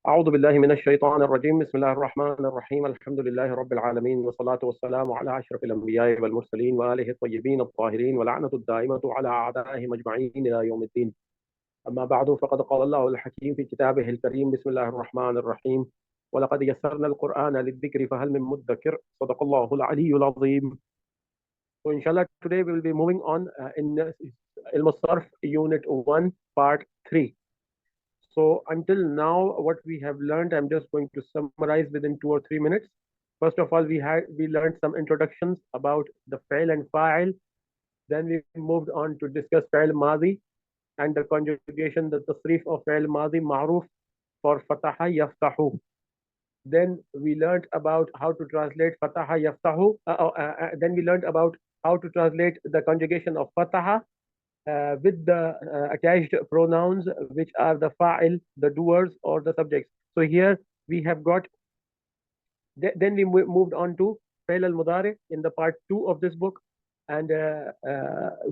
أعوذ بالله من الشيطان الرجيم بسم الله الرحمن الرحيم الحمد لله رب العالمين والصلاة والسلام على أشرف الأنبياء والمرسلين وآله الطيبين الطاهرين ولعنة الدائمة على أعدائهم أجمعين إلى يوم الدين. أما بعد فقد قال الله الحكيم في كتابه الكريم بسم الله الرحمن الرحيم ولقد يسرنا القرآن للذكر فهل من مدكر صدق الله العلي العظيم. So inshallah today we will be moving on in Ilm Sarf Unit 1 Part 3. So until now, what we have learned, I'm just going to summarize within 2 or 3 minutes. First of all, we learned some introductions about the fa'il and fa'il. Then we moved on to discuss fa'il madhi and the conjugation, the tasreef of fa'il madhi ma'ruf for fataha yaftahu. Then we learned about how to translate fataha yaftahu. Then we learned about how to translate the conjugation of fataha with the attached pronouns, which are the fa'il, the doers, or the subjects. So here we have got, then we moved on to fa'il al-mudari in the part 2 of this book, and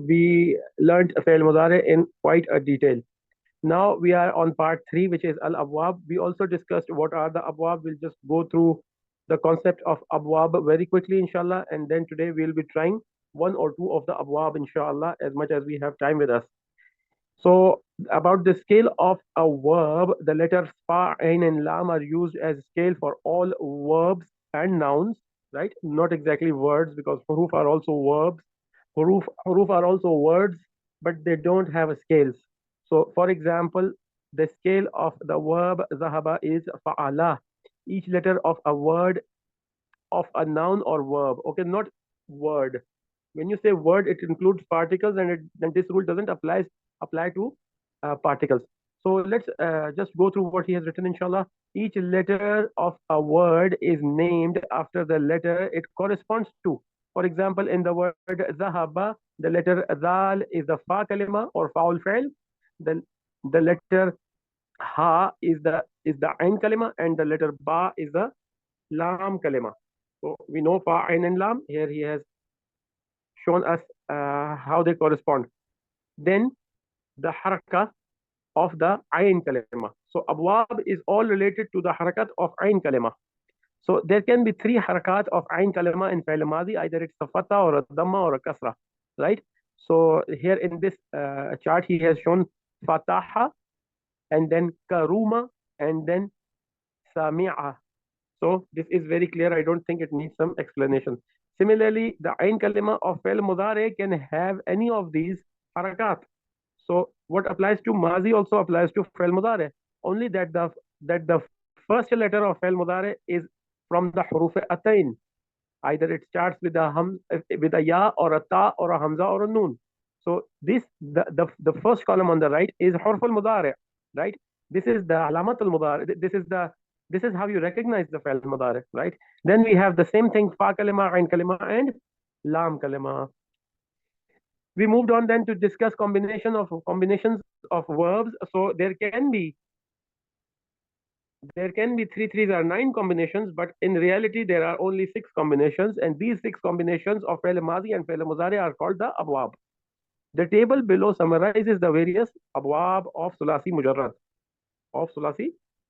we learned fa'il al-mudari in quite a detail. Now we are on part 3, which is al-abwab. We also discussed what are the abwab. We'll just go through the concept of abwab very quickly, inshallah, and then today we'll be trying 1 or 2 of the abwab, inshallah, as much as we have time with us. So about the scale of a verb, the letters fa, ain, and lam are used as scale for all verbs and nouns, right? Not exactly words, because huruf are also verbs. Huruf are also words, but they don't have a scales. So for example, the scale of the verb zahaba is fa'ala. Each letter of a word of a noun or verb, okay, not word. When you say word, it includes particles, and this rule doesn't apply to particles. So let's just go through what he has written, inshallah. Each letter of a word is named after the letter it corresponds to. For example, in the word zahaba, the letter zal is the fa kalima or faul fi'l. The letter ha is the ain kalima, and the letter ba is the lam kalima. So we know fa, ain, and lam. Here he has shown us how they correspond. Then the harakat of the ayn kalima. So abwab is all related to the harakat of ayn kalima. So there can be 3 harakat of ayn kalima in fi'l madhi, either it's a fatha or a dhamma or a kasra, right? So here in this chart he has shown fataha, and then karuma, and then sami'a. So this is very clear. I don't think it needs some explanation. Similarly, the ayn kalima of fi'l mudari can have any of these harakat. So what applies to mazi also applies to fi'l mudari. Only that the first letter of fi'l mudari is from the huruf atain. Either it starts with a ya or a ta or a hamza or a noon. So the first column on the right is huruf al-mudari, right? This is the alamat al-mudari. This is how you recognize the fi'l mudari, right? Then we have the same thing, fa kalima, ain kalima, and lam kalima. We moved on then to discuss combinations of verbs. So there can be 3 3s or 9 combinations, but in reality there are only 6 combinations, and these 6 combinations of fi'l madhi and fi'l mudari are called the abwab. The table below summarizes the various abwab of sulasi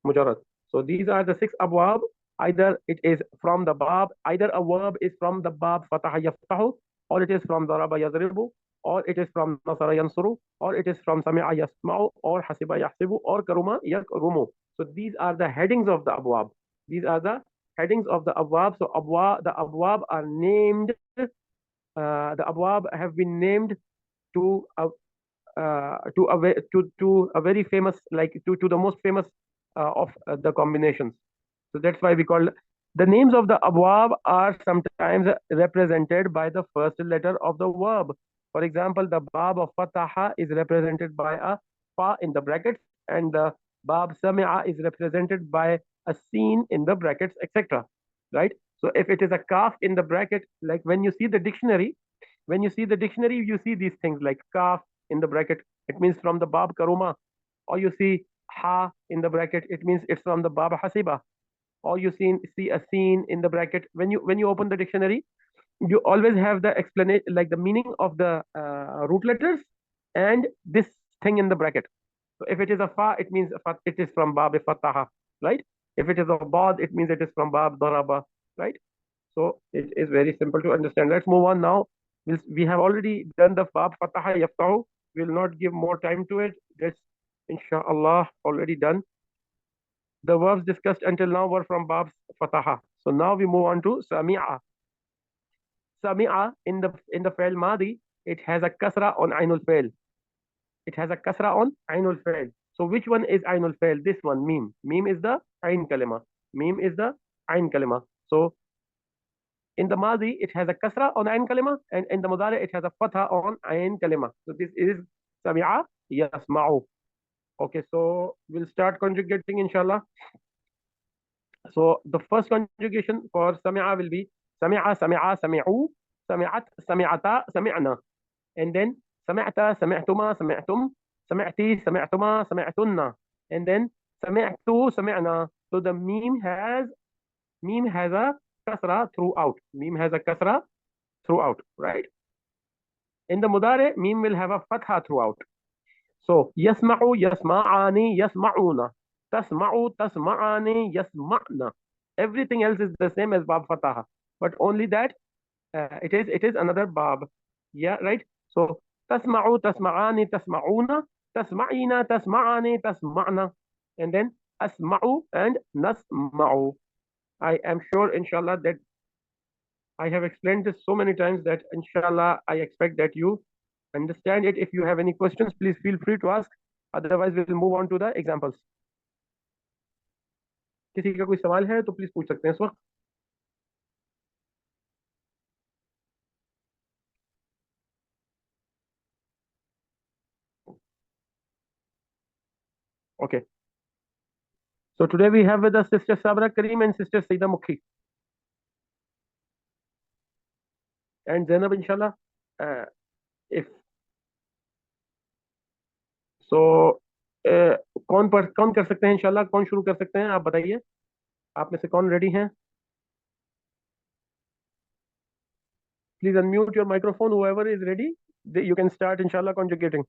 mujarrad. So these are the 6 abwab. Either it is from the bab, either a verb is from the bab fataha yaftahu, or it is from daraba yadribu, or it is from nasara yansuru, or it is from sami'a yasma'u, or hasiba yahsibu, or karuma yakrumu. So these are the headings of the abwab. These are the headings of the abwab. So the abwab are named. The abwab have been named to a very famous, like to the most famous of the combinations. So that's why we call the names of the abwab are sometimes represented by the first letter of the verb. For example, the bab of fataha is represented by a fa in the brackets, and the bab sami'a is represented by a sin in the brackets, etc. Right? So if it is a kaf in the bracket, like when you see the dictionary, you see these things like kaf in the bracket, it means from the bab karuma. Or you see ha in the bracket, it means it's from the bab hasiba. Or you see a sin in the bracket. When you open the dictionary, you always have the explanation, like the meaning of the root letters and this thing in the bracket. So if it is a fa, it means it is from bab fataha. right? If it is a bad, it means it is from bab daraba, right? So it is very simple to understand. Let's move on now. We have already done the bab fataha yaftahu. We'll not give more time to it. That's inshallah already done. The verbs discussed until now were from babs fataha. So now we move on to sami'a. Sami'a in the fi'l madi, it has a kasra on ainul fi'l. It has a kasra on ainul fi'l. So which one is ainul fi'l? This one, mim. Mim is the ain kalima. Mim is the ain kalima. So in the madi, it has a kasra on ain kalima, and in the mudari, it has a fatha on ain kalima. So this is sami'a yasma'u. Okay, so we'll start conjugating inshallah. So the first conjugation for sami'a will be sami'a, sami'a, sami'u, sami'at, sami'ata, sami'na. And then sami'ta, sami'tuma, sami'tum, sami'ti, sami'tuma, sami'tunna. And then sami'tu, sami'na. So the meme has a kasra throughout. Meme has a kasra throughout, right? In the mudare, meme will have a fatha throughout. So yasma'u, yasma'ani, yasma'una. Tasma'u, tasma'ani, yasma'na. Everything else is the same as bab fataha, but only that it is another bab. Yeah, right? So tasma'u, tasma'ani, tasma'una, tasma'ina, tasma'ani, tasma'na. And then asma'u and nasma'u. I am sure, inshallah, that I have explained this so many times that, inshallah, I expect that you understand it. If you have any questions, please feel free to ask. Otherwise, we will move on to the examples. किसी का कोई सवाल है तो please पूछ सकते हैं इस वक्त. Okay. So today we have with us Sister Sabra Kareem and Sister Saida Mukhi. And Zainab, inshallah, if so, कौन कर सकते हैं इंशाल्लाह? कौन शुरू कर सकते हैं? आप बताइए, आप में से कौन रेडी हैं? Please unmute your microphone. Whoever is ready, you can start inshallah conjugating.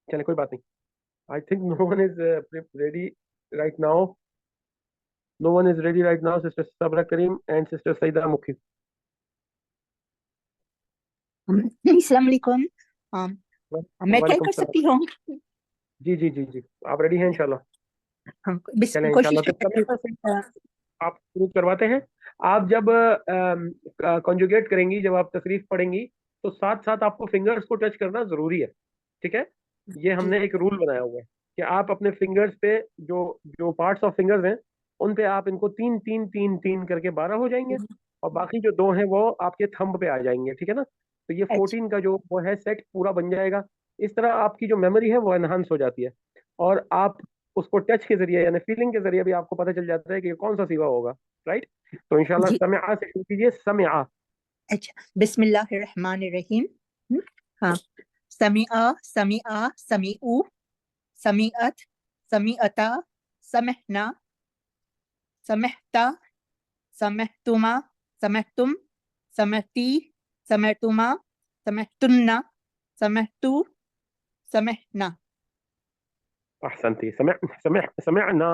चले, कोई बात नहीं. I think no one is ready right now. No one is ready right now. Sister Sabra Kareem and Sister Saida Mukhi. अस्सलाम वालेकुम. मैं क्या कर सकती हूँ? जी जी जी जी, आप रेडी हैं इंशाल्लाह? चलें इंशाल्लाह आप शुरू करवाते हैं. आप जब कॉन्जुगेट करेंगी, जब आप तसरीफ पढ़ेंगी, तो साथ साथ आपको फिंगर्स को टच करना जरूरी है. ठीक है? ये हमने एक रूल बनाया हुआ है कि आप अपने फिंगर्स पे जो पार्ट्स ऑफ फिंगर्स हैं, उन पे आप इनको 3 3 3 3 करके 12 हो जाएंगे, और बाकी जो 2 हैं वो आपके थंब पे आ जाएंगे. ठीक है ना? तो ये 14 का जो वो है सेट पूरा बन जाएगा. इस तरह आपकी जो मेमोरी है वो एनहांस हो जाती है, और आप उसको टच के जरिए यानी फीलिंग के जरिए भी आपको पता चल जाता है कि कौन सा सिवा होगा. राइट? तो इंशाल्लाह समिआ से शुरू कीजिए. समिआ. अच्छा, बिस्मिल्लाहिर्रहमानिर्रहीम. हाँ, समिआ, समिआ, समीउ, समीअत, समीअता, समहना, समहता, समहतुमा, समहतुम, समहती, समहतुमा, समहतुन्ना, समहतु, समहना. अहसनती. समिअना.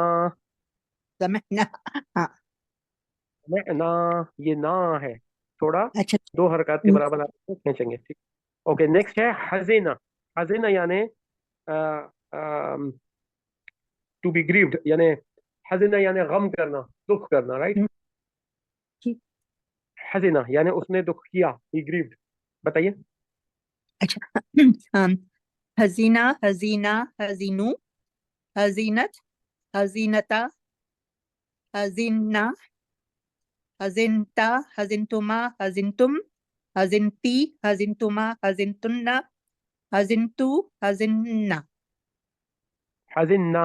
समहना. हाँ, समिअना. ये ना है, थोड़ा अच्छा, 2 हरकत के बराबर आप खींचेंगे. ठीक. ओके, नेक्स्ट है हज़ीना. हज़ीना यानी टू बी ग्रीव्ड, यानी हज़ीना यानी गम करना, दुख करना. राइट? हज़ीना यानी उसने दुख किया. ही ग्रीव्ड. बताइए. अच्छा, हज़ीना, हज़ीना, हज़ीनु, हज़ीनत, हज़ीनता, हज़ीना, हज़िनता, हज़िनतुमा, हज़िनतुम, हज़िनती, हज़िनतुमा, हज़िनतुन्ना, हज़िनतु, हज़िन्ना. हज़िन्ना.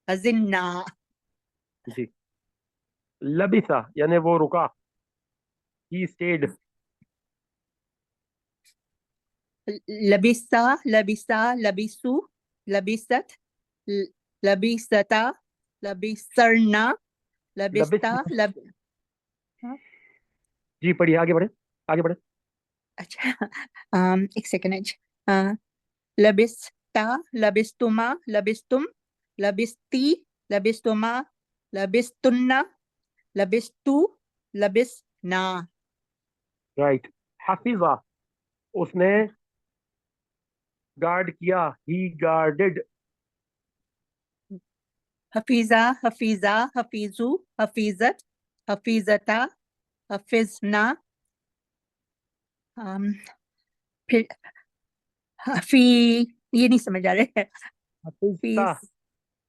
हज़िन्ना. जी. लबिसा यानी वो रुका. He stayed. लबिसा, लबिसा, लबिसु, लबिसत, लबिसता, लबिसरना, लबिस्ता, जी पढ़िए, आगे बढ़े, आगे बढ़े. अच्छा, एक सेकंड. लबिस्ता, लबिस्तुमा, लबिस्तुम, लबिस्ती, लबिस्तुमा, लबिस्तुन्ना, लबिस्तु, लबिस्ना। राइट। हफीजा, उसने गार्ड किया, ही गार्डेड। हफीजा, हफीजा, हफीजू, हफीजत, हफीजता, हफिजना, फिर हफी, ये नहीं समझ आ रहे हैं। हफीजता, हफीज,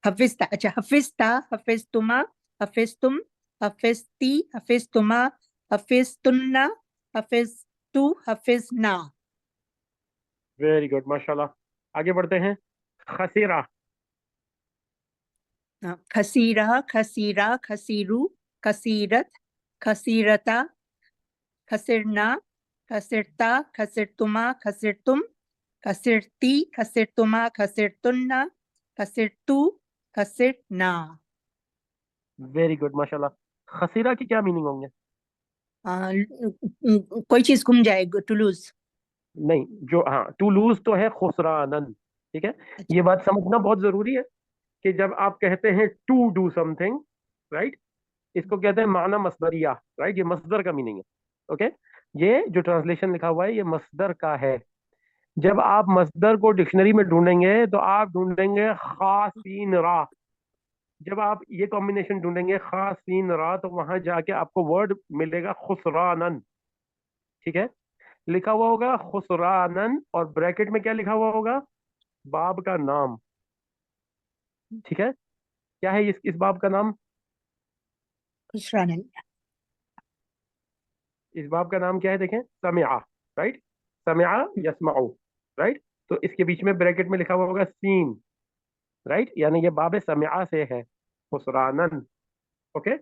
हफिजता, अच्छा हफिजता, हफिजतुमा, हफिजतुम, हफिजती, हफिजतुमा, हफिजतुन्ना, हफिजतु, हफिजना। वेरी गुड, माशाल्लाह। आगे बढ़ते हैं। खसीरा, खसीरा, खसीरा, खसीरू, खसीरत, खसीरता, खसिरना, खसिरता, खसिरतुमा, खसिरतुम, खसिरती, खसिरतुमा, खसिरतुन्ना, खसिरतु, खसिरना। वेरी गुड, माशाल्लाह। खसीरा की क्या मीनिंग होंगे? कोई चीज गुम जाए, टू लूज। नहीं, जो हाँ, टू लूज तो है खुसरानन, ठीक है। अच्छा, ये बात समझना बहुत जरूरी है कि जब आप कहते हैं टू डू समथिंग, राइट, इसको कहते हैं माना मसदरिया, राइट, ये मसदर का मीनिंग है। ओके, ये जो ट्रांसलेशन लिखा हुआ है ये मसदर का है। जब आप मसदर को डिक्शनरी में ढूंढेंगे तो आप ढूंढेंगे खासीन रा। जब आप ये कॉम्बिनेशन ढूंढेंगे खासीन रा तो वहां जाके आपको वर्ड मिलेगा खुसरानन, ठीक है। लिखा हुआ होगा खुसरानन और ब्रैकेट में क्या लिखा हुआ होगा? बाब का नाम, ठीक है। क्या है इस बाब का नाम? खुशरानन। इस बाब का नाम क्या है? देखें, समिआ, राइट, समिआ यस्माउ, राइट। तो इसके बीच में ब्रैकेट में लिखा हुआ होगा सीन, राइट, यानी ये बाब समिआ से है, खुसरानन। ओके,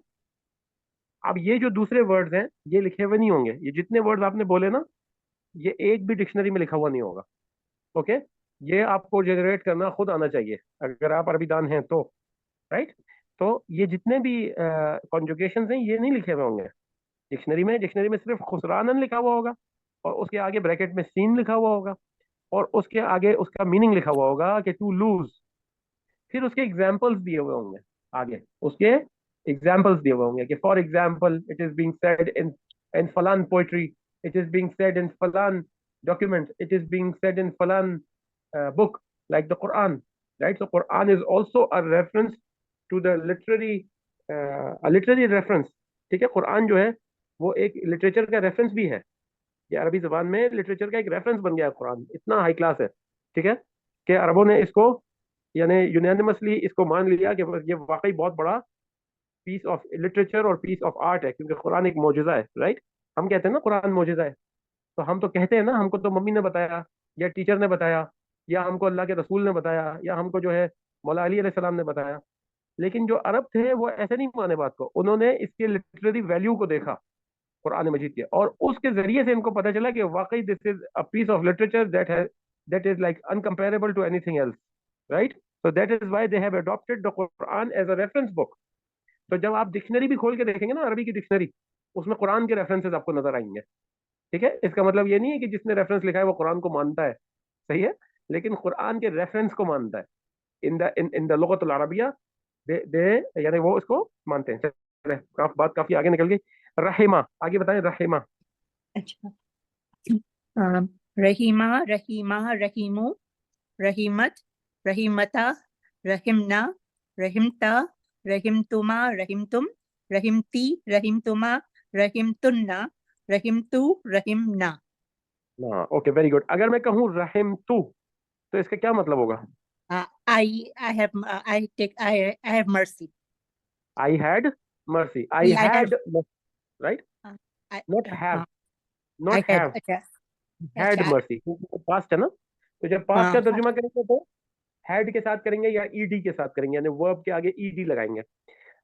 अब ये जो दूसरे वर्ड्स हैं ये लिखे हुए नहीं होंगे। ये जितने वर्ड्स आपने बोले ना, ये एक भी डिक्शनरी में लिखा हुआ नहीं होगा। ओके, ये आपको जनरेट करना खुद आना चाहिए अगर आप अरबीदान हैं तो, राइट। तो ये जितने भी कॉन्जुगेशन हैं ये नहीं लिखे हुए होंगे डिक्शनरी में। डिक्शनरी में सिर्फ खुसरानन लिखा हुआ होगा और उसके आगे ब्रैकेट में सीन लिखा हुआ होगा और उसके आगे उसका मीनिंग लिखा हुआ होगा कि टू लूज। फिर उसके एग्जाम्पल्स दिए हुए होंगे आगे, उसके एग्जाम्पल्स दिए हुए होंगे कि for example it is being said in in फलान poetry, it is being said in फलान document, it is being said in falan book, like the Quran, right? So Quran is also a reference to the literary, a literary reference, ठीक है। कुरान जो है वो एक literature का reference भी है। ये अरबी जबान में लिटरेचर का एक रेफरेंस बन गया है कुरान, इतना हाई क्लास है, ठीक है, कि अरबों ने इसको यानी यूनानिमसली इसको मान लिया कि ये वाकई बहुत बड़ा पीस ऑफ लिटरेचर और पीस ऑफ आर्ट है, क्योंकि कुरान एक मोजिजा है, राइट। हम कहते हैं ना कुरान मोजिजा है, तो हम तो कहते हैं ना, हमको तो मम्मी ने बताया या टीचर ने बताया या हमको अल्लाह के रसूल ने बताया या हमको जो है मौला अली अलैहि सलाम ने बताया। लेकिन जो अरब थे वो ऐसे नहीं माने बात को, उन्होंने इसके लिटरेरी वैल्यू को देखा कुरान मजीद के, और उसके जरिए से इनको पता चला कि वाकई this is a piece of literature that is like incomparable to anything else, right. So that is why they have adopted the Quran as a reference book. तो जब आप डिक्शनरी भी खोल के देखेंगे ना, अरबी की डिक्शनरी, उसमें कुरान के रेफरेंसेस आपको नजर आएंगे, ठीक है। इसका मतलब ये नहीं है कि जिसने रेफरेंस लिखा है वो कुरान को मानता है, सही है, लेकिन कुरान के रेफरेंस को मानता है। इन द लुगत अल अरबिया दे यानी वो इसको मानते हैं। चले, बात काफी आगे निकल गई। रहीमा, आगे बताएं रहीमा। अच्छा, रहीमा, रहीमा, रहीमू, रहीमत, रहीमता, रहीमना, रहीमता, रहीमतुमा, रहीमतुम, रहीमती, रहीमतुमा, रहीमतुन्ना, रहीमतु, रहीमना। हाँ, ओके, वेरी गुड। अगर मैं कहूँ रहीम तू तो इसका क्या मतलब होगा? I have mercy. I had mercy, I I have, had, right, I, not have, I not had, have, अच्छा, हैड अच्छा, मर्सी, पास्ट है ना। तो जब पास्ट हाँ, का तर्जुमा करेंगे तो हैड के साथ करेंगे या ईडी के साथ करेंगे, यानी वर्ब के आगे ईडी लगाएंगे।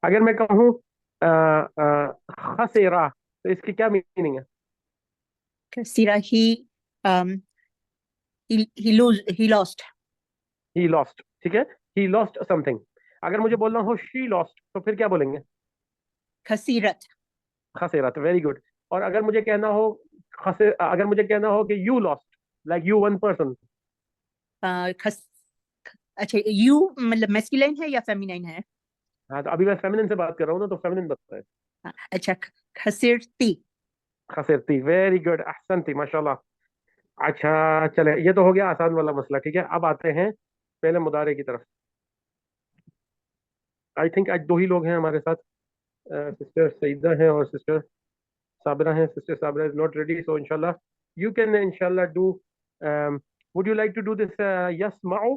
अगर मैं कहूँ खसेरा तो इसकी क्या मीनिंग है? Kasira, um, he lost. He lost, ठीक है, ही लॉस्ट समथिंग। अगर मुझे बोलना हो शी लॉस्ट तो फिर क्या बोलेंगे? Kasirat, खसेरा, तो वेरी गुड। और अगर मुझे कहना हो अगर मुझे कहना हो कि you lost, like you one person, अच्छा यू मतलब मैस्कुलिन है या फेमिनिन है? हाँ तो अभी मैं फेमिनिन से बात कर रहा हूँ ना, तो फेमिनिन बताए। अच्छा खसिरती। खसिरती, वेरी गुड, अहसनती, माशाल्लाह। अच्छा चले, ये तो हो गया आसान वाला मसला। ठीक है, अब आते हैं पहले मुदारे की तरफ। आई थिंक आज दो ही लोग हैं हमारे साथ, सिस्टर सईदा हैं और सिस्टर साबरा हैं। Sister Sabra is not ready, so इंशाल्लाह यू कैन इंशाल्लाह do. Would you like to do this यस्माउ?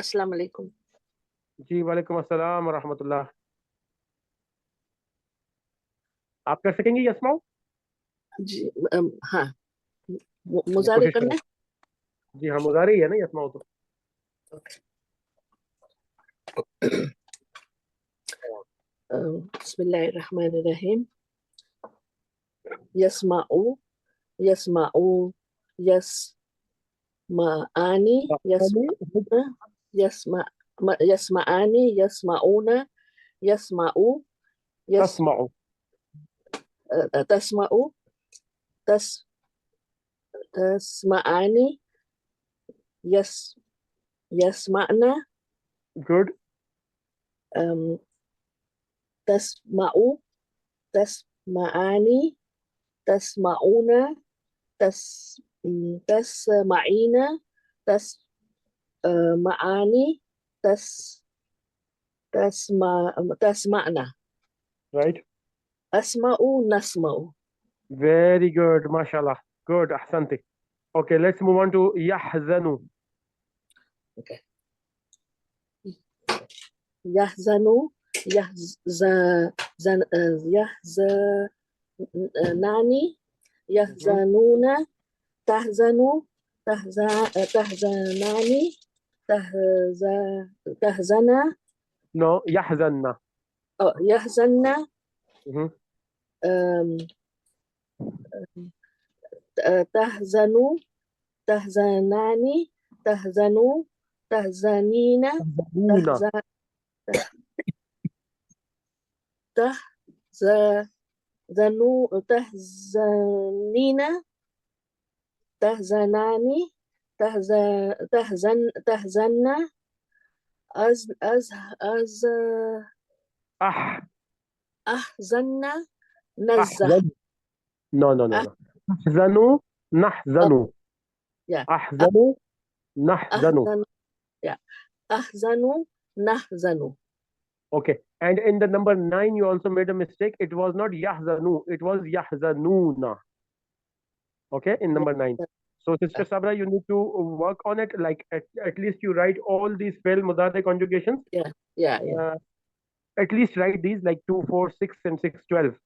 अस्सलाम वालेकुम। जी वालेकुम अस्सलाम व रहमतुल्लाह। आप कर सकेंगे यस्माउ? जी हाँ, चलिए मुजारे कोशिश करें। करना। जी हाँ, मुजारे ही है ना यस्माउ तो। बिस्मिल्लाहिर्रहमानिर्रहीम। यस्माउ, यस्माउ, यस्माआनी, यस्माआनी, यस्माऊना, यस्माउ, तस्माउ, तस्माउ, तस्माआनी, यस्माना, गुड, तस्माउ, तस्माआनी, तस्माऊना, तस्माईना, तस्माआनी, तस्माना, राइट, अस्माउ, नस्माउ। वेरी गुड, माशाल्लाह, गुड, अहसनती। Okay, let's move on to यहज़नु। Okay. यहज़नु, यहज़नानी, यहज़नूना, तहज़नु, तहज़नानी, तहज़ना, नो, यहज़न्ना। यहज़न्ना, तहज़नु, तहज़नानी, तहज़नु, तहज़नीना, तहज़नूना, تحزنين، تحزناني، تحزن، أز أح أحزن، نزه. أحزن. نو نو نو نو، أحزنوا نحزنوا. Yeah. أحزنوا نحزنوا. أحزن. Yeah. أحزن، نحزن. Okay, and in the number 9 you also made a mistake. It was not yahzanu, it was yahzanuna. Okay, in number 9. So Sister Sabra, you need to work on it. Like at least you write all these fail mudare conjugations. Yeah. At least write these like 2, 4, 6, and 6, 12.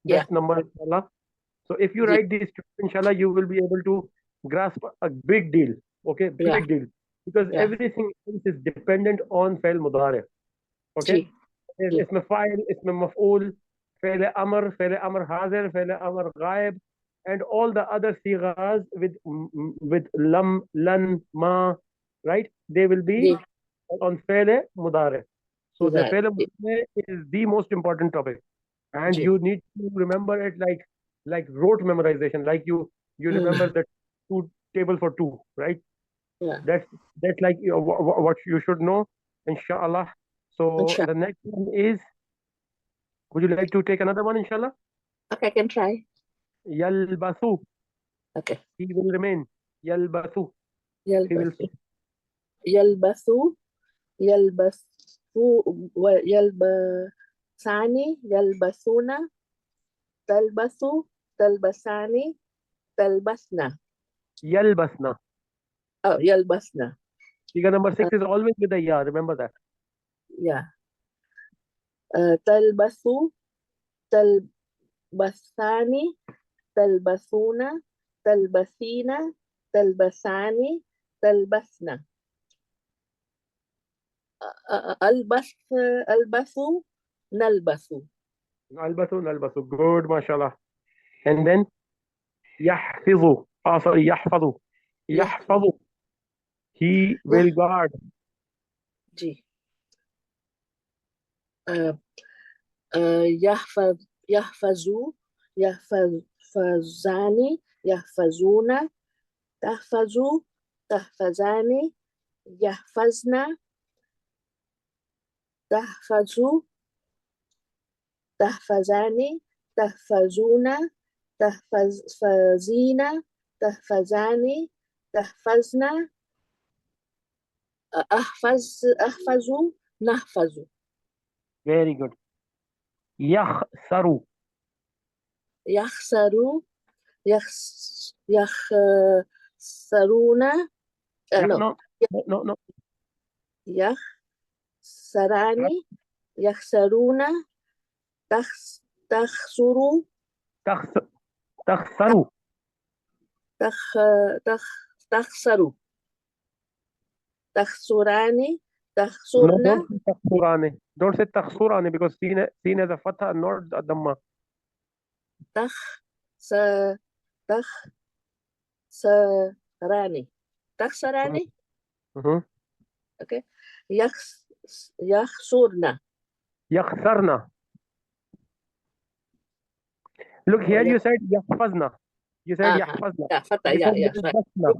Yeah. Best number, inshallah. So if you Yeah. write these, inshallah, you will be able to grasp a big deal. Okay, big deal. Because everything else is dependent on fail mudare. Okay. इसमें file, इसमें मफऊल, fail अमर हाजिर, fail अमर गायब, and all the other sighas with lam, lan, ma, right? They will be on fe'l mudare. So the fe'l mudare is the most important topic, and you need to remember it like rote memorization, like you remember the two table for two, right? That's like what you should know, inshallah. So the next one is, would you like to take another one, inshallah? Okay, I can try. Yalbasu. Okay. He will remain. Yalbasu. He will. يلبث، يلبث، يلبسان، يلبسون، تلبس، تلبسان، تلبسنا. Yalbasna. Oh, يلبسنا. Figure number 6 is always with a ya. Remember that. Yeah. تلبس، تلبسان، تلبسون، تلبسين، تلبسان، تلبسنا. ألبس، ألبس، نلبس. Albasu, nalbasu. Good, mashallah. And then yahfizu. Oh, sorry, yahfazu. Yahfazu. He will guard. Ji. يحفظ، يحفظ، يحفظان، يحفظون تحفظ تحفظان يحفظن تحفظ تحفظان تحفظون تحفظين تحفظان تحفظن أحفظ نحفظ. Very good. يخسر. يخسر يخسرون No. يخسران يخسرون تخسر تخسر. تخسر تخسران No, تخسرن don't say تخسران. Don't say تخسران because seen as a fatha, not a dhamma. تخسران تخسران. Okay. يخسرن. يخسرنا. Look here, you said يحفظنا. You said يحفظنا. Yeah, fatha, You yeah, said yeah. يلبسنا.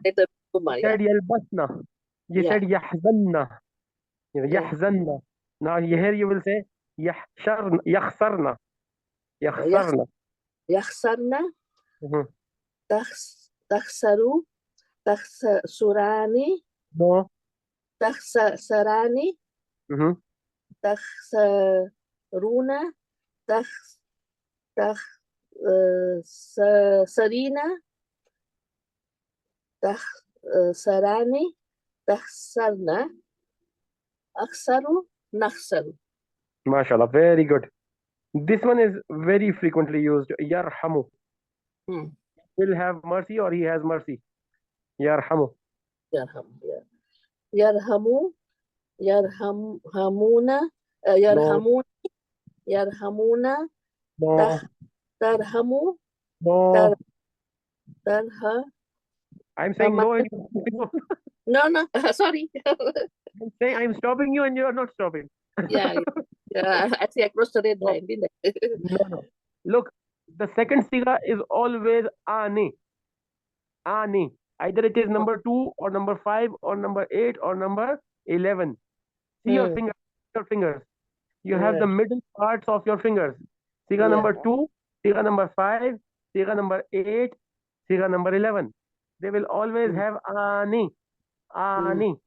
You said Yeah. يلبسنا. You said يحزننا. يحزننا. Now here you will say يحشرنا. يخسرنا. يخسرنا. يخسرن تخسروا تخسران No. تخسران تخسرون تخسرين تخسران تخسرن أخسر نخسر. MashaAllah, very good. This one is very frequently used. يرحمه. Will have mercy or he has mercy. يرحمه. يرحمون يرحمون يرحمون No. ترحموا No. ترها. I'm saying no. No, sorry. I'm saying I'm stopping you and you are not stopping. Yeah. I see I crossed the red line, didn't I? No. Look, the second siga is always ane. Ane. Either it is number 2 or number 5 or number 8 or number 11. See your fingers. You have the middle parts of your fingers. Siga number 2, siga number 5, siga number 8, siga number 11. They will always have ane. Ane.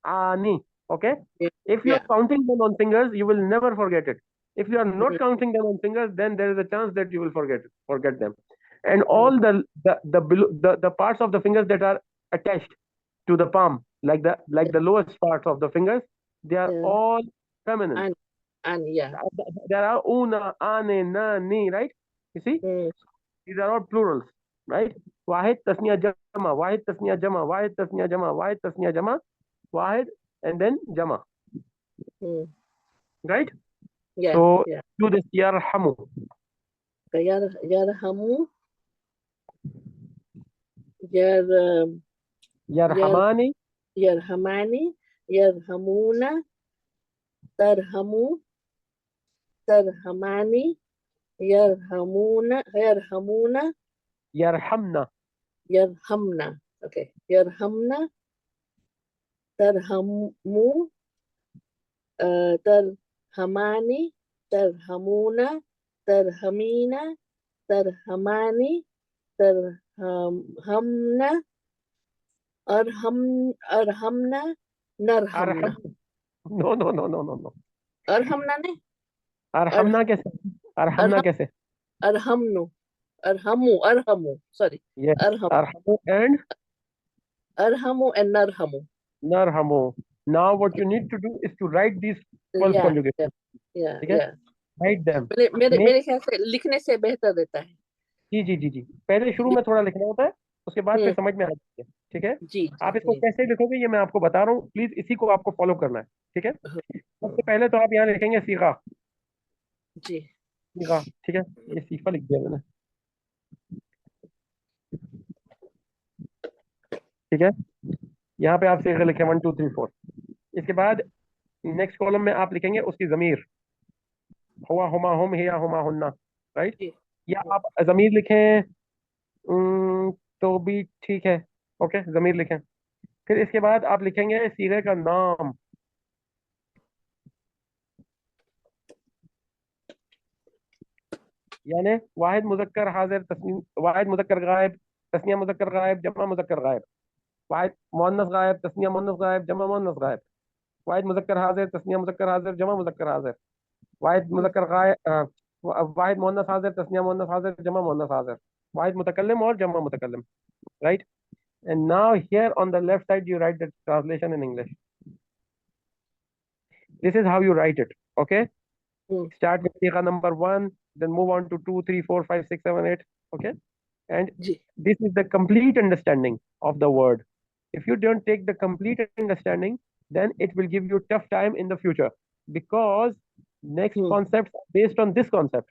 Ane. Okay? If you are counting them on fingers, you will never forget it. If you are not counting them on fingers, then there is a chance that you will forget them. And all the parts of the fingers that are attached to the palm, like the lowest parts of the fingers, they are all feminine. There are una, ane, na, ni, right? You see? These are all plurals, right? Wahid, tasniya, jama, wahid, tasniya, jama, wahid, tasniya, jama, wahid, tasniya, jama, wahid, and then jama. Right? So do this yarhamu. يرحموا Yarhamani. يرحماني يرحمون ترحموا ترحماني يرحمون Yarhamna. يرحمنا. Okay. يرحمنا ترحموا ترحماني ترحمون ترحمين ترحماني ترحمنا أرحمنا نرحمنا. No. أرحمنا नहीं. Arhamna कैसे? Arhamna कैसे? أرحموا. Sorry. Yes. Arhamu and نرحموا. narhamu. Now what you need to do is to write these 12 conjugations. Yeah. Write them. मेरे ख्याल से लिखने से बेहतर रहता है. जी. पहले शुरू में थोड़ा लिखना होता है, उसके बाद फिर समझ में आ जाती है. ठीक है? जी. आप इसको कैसे लिखोगे ये मैं आपको बता रहा हूँ. प्लीज इसी को आपको फॉलो करना है. ठीक है? सबसे पहले तो आप यहाँ लिखेंगे सीगा. जी. सीगा. ठीक है? ये सीफा लिख दिया मैंने. ठीक है? यहाँ पे आप सीगा लिखे 1 2 3 4. इसके बाद नेक्स्ट कॉलम में आप लिखेंगे उसकी जमीर. हुआ, हुमा, हुम, हिया, हुमा, हुन्ना. राइट? या आप जमीर लिखें तो भी ठीक है। ओके, ज़मीर लिखें। फिर इसके बाद आप लिखेंगे सीगे का नाम, यानी वाहिद मुज़क्कर हाजिर तस्नीम, वाहिद मुज़क्कर गायब, तस्निया मुज़क्कर गायब, जमा मुज़क्कर गायब, वाहिद मुअन्नस गायब, तस्निया मुअन्नस गायब, जमा मुअन्नस गायब, वाहिद मुज़क्कर हाजिर, तस्निया मुज़क्कर हाजिर, जमा मुज़क्कर हाजिर, वाहिद मुज़क्कर गायब, वाहिद मुअन्नस हाजिर, तस्निया मुअन्नस हाजिर, जमा मुअन्नस हाजिर, वाहिद मुतकल्लिम और जमा मुतकल्लिम, right? And now here on the left side you write the translation in English. This is how you write it. Okay, start with sigha number 1, then move on to 2, 3, 4, 5, 6, 7, 8. Okay, and ji this is the complete understanding of the word. If you don't take the complete understanding, then it will give you tough time in the future, because next concepts are based on this concept.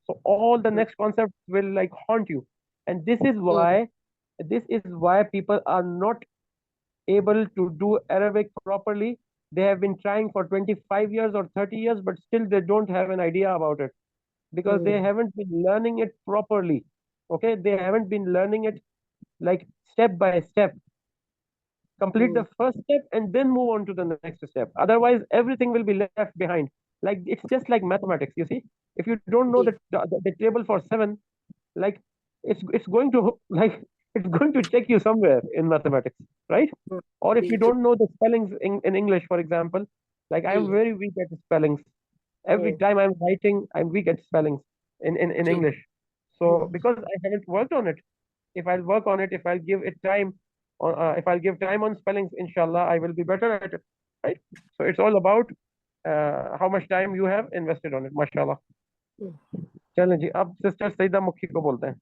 So all the next concepts will like haunt you, and this is why people are not able to do Arabic properly. They have been trying for 25 years or 30 years, but still they don't have an idea about it, because they haven't been learning it properly. Okay, they haven't been learning it like step by step. Complete the first step and then move on to the next step. Otherwise, everything will be left behind. Like it's just like mathematics. You see, if you don't know ji the table for 7, like it's going to like it's going to check you somewhere in mathematics, right? Or if ji you don't know the spellings in English, for example, like I am ji very weak at spellings. Every time I'm writing, I'm weak at spellings in ji English. So because I haven't worked on it, if I'll work on it, if I'll give it time, if I'll give time on spellings, inshallah, I will be better at it, right? So it's all about how much time you have invested on it, mashallah. चलें जी, अब sister Saeeda मुखी को बोलते हैं।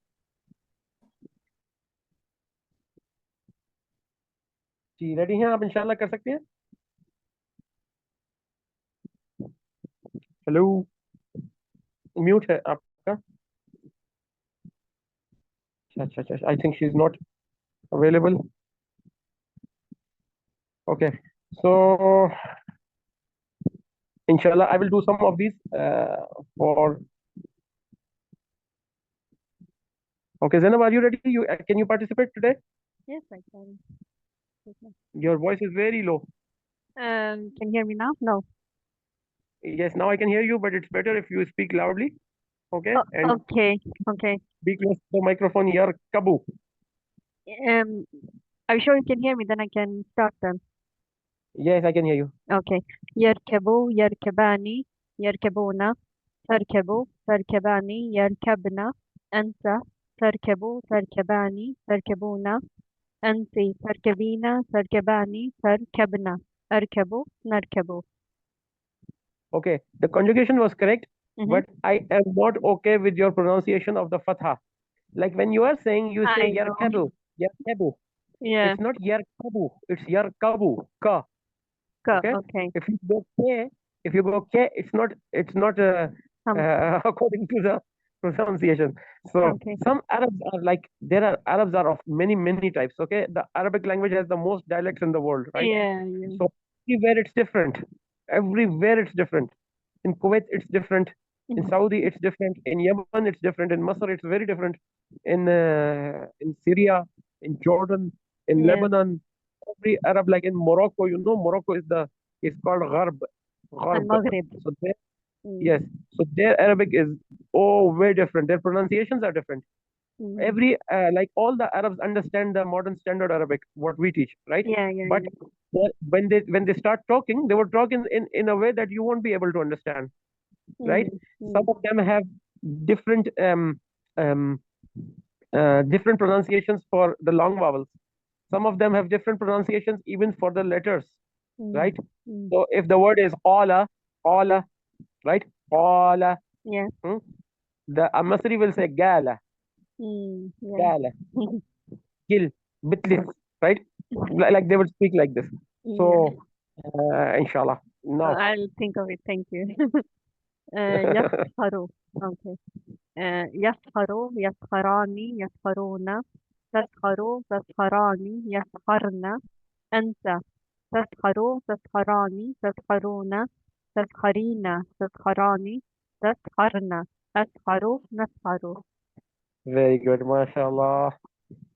जी ready हैं आप, इंशाल्लाह कर सकती हैं। हेलो, म्यूट है आपका। अच्छा अच्छा अच्छा, I think she is not available. Okay, so inshallah I will do some of these for okay. Zainab, are you ready? Can you participate today? Yes, I can. Okay. Your voice is very low. Can you hear me now? No. Yes, now I can hear you, but it's better if you speak loudly. Okay, Oh, and okay. Okay. be close to the microphone. Yar kabu. Are you sure you can hear me? Then I can start them. Yes, I can hear you. Okay. يركبوا يركبان يركبون تركبوا تركبان يركبن أنت تركب تركبان تركبون أنت تركبين تركبان تركبن أركب نركب. Okay, the conjugation was correct, Mhm. but I am not okay with your pronunciation of the fatha. Like when you are saying, you say I know. yarkabu, yarkabu. Yeah. It's not yarkabu, it's yarkabu, ka. Okay. Okay. If you go k, it's not according to the pronunciation. So Okay. some Arabs are like, there are Arabs are of many types. Okay, the Arabic language has the most dialects in the world, right? Yeah. So everywhere it's different. Everywhere it's different. In Kuwait it's different. In Mhm. Saudi it's different. In Yemen it's different. In Masr it's very different. In Syria, in Jordan, in Yeah. Lebanon, every Arab, like in Morocco, Morocco is called Gharb. المغرب. So yes, so their Arabic is way different. Their pronunciations are different. Every like all the Arabs understand the modern standard Arabic, what we teach, right? Yeah. But when they start talking, they will talk in a way that you won't be able to understand, right? Some of them have different um, different pronunciations for the long vowels. Some of them have different pronunciations even for the letters, right? So if the word is qala, right? Qala, Yeah. the Masri will say gala, Yeah. gala, gil, bitlis, right? Like they would speak like this. So, inshallah. Now, I'll think of it. Thank you. يسخر. Okay. يسخر يسخران يسخرون تسخر تسخران يسخرن أنت تسخر تسخران تسخرون تسخرين تسخران تسخرن أسخر نسخر. very good, mashallah.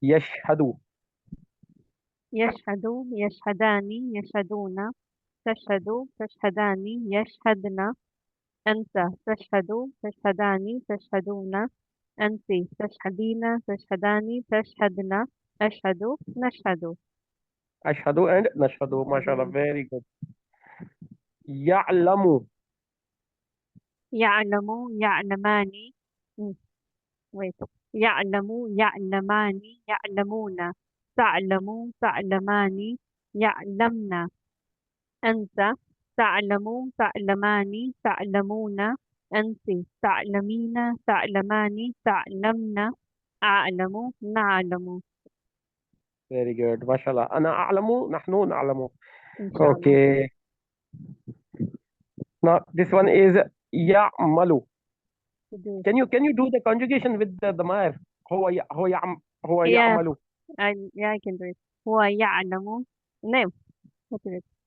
يشهد يشهد يشهدان يشهدون تشهد تشهدان يشهدن أنت تشهد تشهدان تشهدون أنت تشهدين تشهدان تشهدن أشهد نشهد أشهد and نشهد ما شاء الله very good. يعلم يعلم يعلمان wait يعلم يعلمان يعلمون تعلم تعلمان يعلمن أنت تعلم تعلمان تعلمون أنت تعلمين تعلمان تعلمن أعلم نعلم very good ما شاء الله. أنا أعلم نحن نعلم. إن شاء الله. Okay. Now this one is يعمل. Can you do the conjugation with the ماير؟ هو يعمل. I can do it. هو يعلم no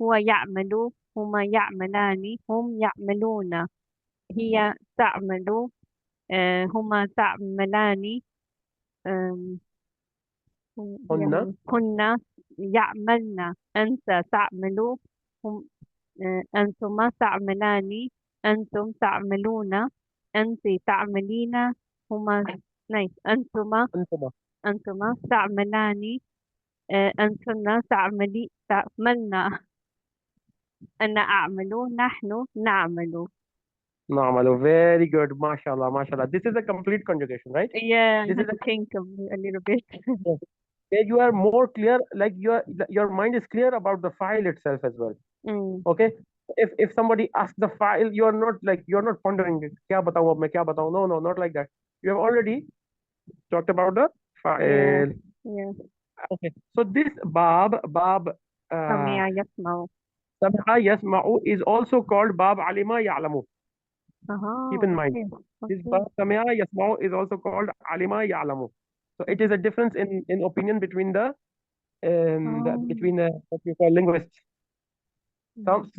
هو يعمل هما يعملان هم يعملون هي تعمل هما تعملان هن يعملن أنت تعمل هم أنتما تعملان أنتم تعملون أنت تعملين هما أنتما تعملان أنتن تعملن أنا أعمل نحن نعمل. Very good. MashaAllah, MashaAllah. This is a complete conjugation, right? Yeah, This I is have to think a little bit. You are more clear, like your mind is clear about the file itself as well. Okay. If somebody asks the file, you're not pondering it. क्या बताऊँ अब मैं क्या बताऊँ? No, not like that. You have already talked about the file. Yeah. Okay. So this bab سمع يسمع. سمع يسمع is also called bab alima ya'lamu. Keep in mind. This bab سمع يسمع is also called alima ya'lamu. So it is a difference in opinion between between what you call linguists.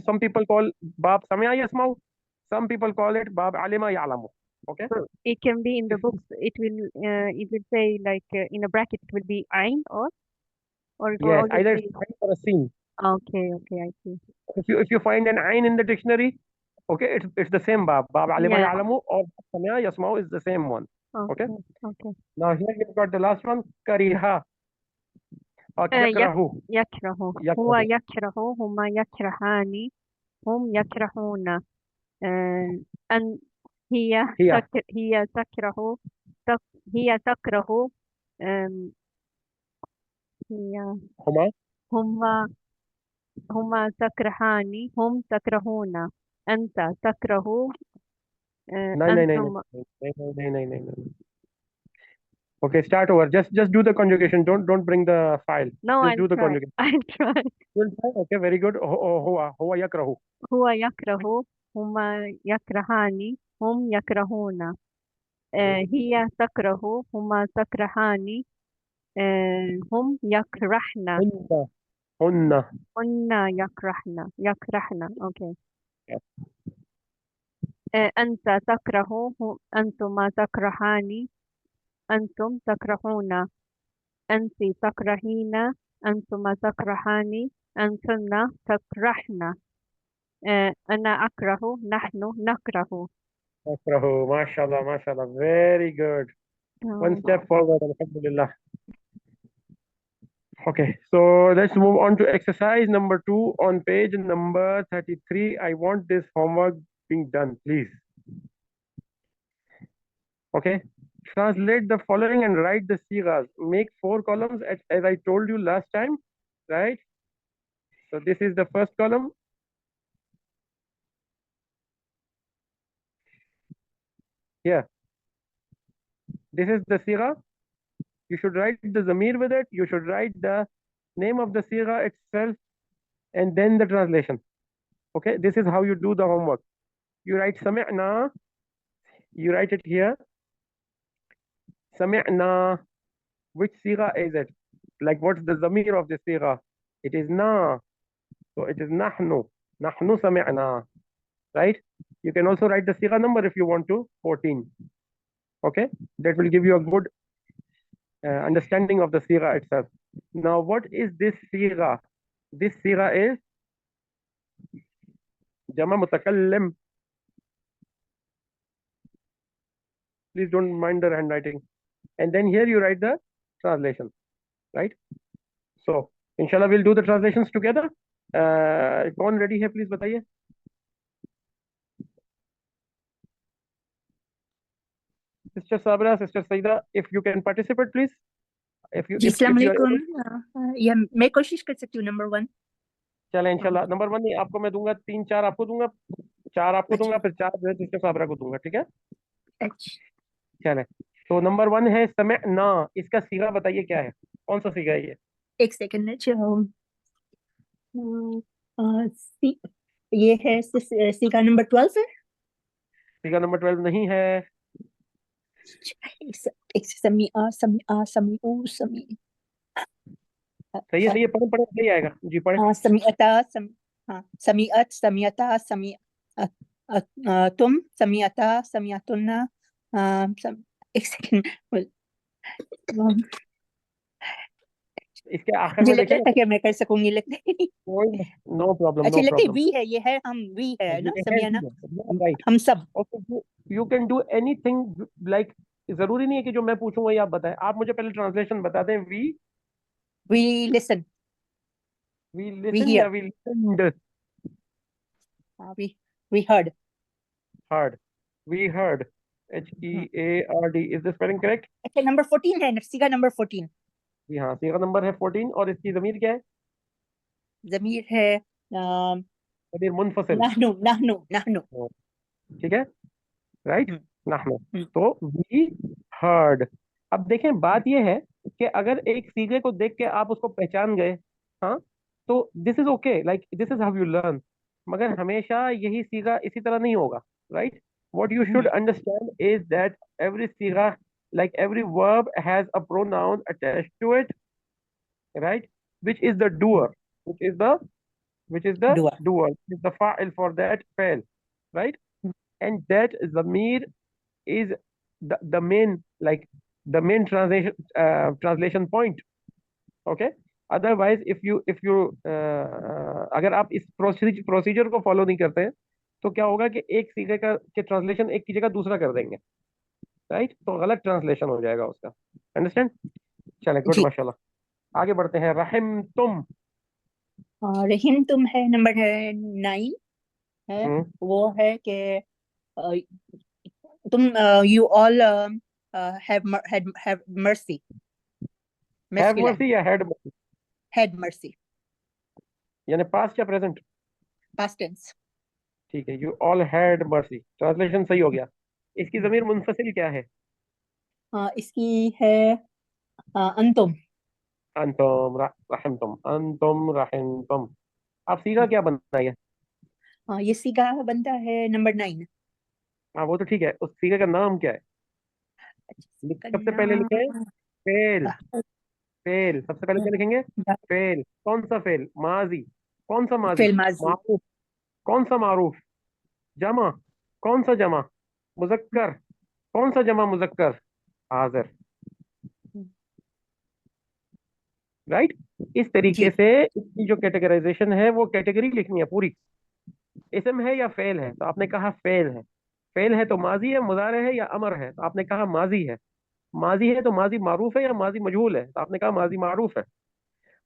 Some people call bab سمع يسمع. Some people call it bab alima ya'lamu. Okay. So it can be in the books. It will say like in a bracket. It will be ain or it will yes, always either be... ain or a sin. Okay, I see. If you find an ain in the dictionary, okay, it's the same bab. Bab alima ya'lamu or samia yasma'u is the same one. Okay. Now here we've got the last one, kariha. يكره. هو يكره هما يكرهان هم يكرهون أن هي تكره هي تكره هي هما تكرهان هم تكرهون أنت تكره أنتم. Okay, start over. Just do the conjugation. Don't bring the file. No, just do the conjugation. I'll try. Okay, very good. هو يكره. هو يكره هما يكرهان هم يكرهون هي تكره هما تكرهان هم يكرهن هن يكرهن okay. أنت تكره أنتما تكرهان أنتم تكرهون أنت تكرهين أنتما تكرهان أنتن تكرهن أنا أكره نحن نكره. ما شاء الله very good. One step forward, alhamdulillah. Okay, so let's move on to exercise number 2 on page number 33. I want this homework being done, please. Okay, translate the following and write the sigas. Make 4 columns as I told you last time, right? So this is the first column. Here, this is the siga. You should write the zamir with it. You should write the name of the siga itself and then the translation. Okay, this is how you do the homework. You write sami'na. You write it here. Sami'na. Which siga is it? Like what's the zamir of the siga? It is na. So it is nahnu. Nahnu sami'na. Right? You can also write the siga number if you want to. 14. Okay? That will give you a good understanding of the sigha itself. Now, what is this sigha? This sigha is jama mutakallim. Please don't mind the handwriting. And then here you write the translation, right? So, inshallah, we'll do the translations together. कौन ready है? Please बताइए. Sister Sabra, Sister Saida, if you can participate, please. जी अस्सलाम If you are able, वालेकुम। या मैं कोशिश कर सकती हूँ नंबर 1। चले इंशाल्लाह। नंबर 1 नहीं, आपको मैं दूंगा 3 4 आपको दूंगा, 4 आपको दूंगा, फिर 4 जो है सिस्टर साबरा को दूंगा, ठीक है? अच्छा चले, तो नंबर 1 है समय ना। इसका सीगा बताइए क्या है, कौन सा सीगा है ये? एक सेकंड ये है सीगा नंबर 12 है। सीगा नंबर 12 नहीं है। एक समी समी सही है, पढ़े पढ़े सही आएगा जी, पढ़े। समीअता समीअत समीअता तुम समीअता समीअतुन्ना। एक सेकंड, इसके आखिर मुझे में लग रहा देखें। था कि मैं कर सकूंगी, लगता है। नो प्रॉब्लम, अच्छा नो लगता है प्रॉब्लम। वी है, ये है हम, वी है ना समियाना, राइट, हम सब। Okay, you can do anything like, जरूरी नहीं है कि जो मैं पूछूंगा ये आप बताएं। आप मुझे पहले ट्रांसलेशन बता दें। We listen, we we listen या hear, we listened? We heard, heard, we heard, HEARD, is this spelling correct? अच्छा नंबर 14 है, सीगा नंबर 14। जी हाँ, सीगा नंबर है 14 और इसकी जमीर क्या है? जमीर है जमीर मुनफसिल। नहनु नहनु नहनु। ठीक है, राइट, नहनु। तो वी हर्ड। अब देखें, बात यह है कि अगर एक सीगे को देख के आप उसको पहचान गए, हाँ, तो this is okay, like this is how you learn. मगर हमेशा यही सीगा इसी तरह नहीं होगा, right? What you should understand is that every sigha, like every verb, has a pronoun attached to it, right? Which is the doer, which is the दुआ doer, is the fa'il for that fail, right? And that zamir is the main, like the main translation point, okay? Otherwise, if you अगर आप इस procedure को follow नहीं करते हैं, तो क्या होगा कि एक सीगे का के ट्रांसलेशन एक की जगह दूसरा कर देंगे, राइट? तो गलत ट्रांसलेशन हो जाएगा उसका। अंडरस्टैंड? चले, गुड, जी। माशाल्लाह। आगे बढ़ते हैं। रहिम तुम। रहीम तुम है नंबर 9 है। वो है कि तुम you all have mercy, have mercy या हैड मर्सी? हैड मर्सी, यानी पास्ट या प्रेजेंट? Past tense. ठीक है, you all had mercy, translation सही हो गया। इसकी जमीर मुनफसिल क्या है? इसकी है अंतुम। अंतुम रहिमतुम, अंतुम रहिमतुम। आप सीगा क्या बनना है? ये सीगा बनता है नंबर 9। हाँ, वो तो ठीक है, उस सीगे का नाम क्या है? सबसे पहले लिखें फेल। फेल सबसे पहले क्या लिखेंगे? फेल। कौन सा फेल? माजी। कौन सा माजी? फेल माजी। मारूफ। कौन सा मारूफ? जमा। कौन सा जमा? मुजक्कर। कौन सा जमा मुजक्कर? हाजिर, राइट? इस तरीके से इसकी जो कैटेगराइजेशन है वो कैटेगरी लिखनी है पूरी। इसम है या फेल है? तो आपने कहा फेल है। फेल है तो माजी है, मुजारे है या अमर है? तो आपने कहा माजी है। माजी है तो माजी मारूफ है या माजी मजहूल है? तो आपने कहा माजी मारूफ है।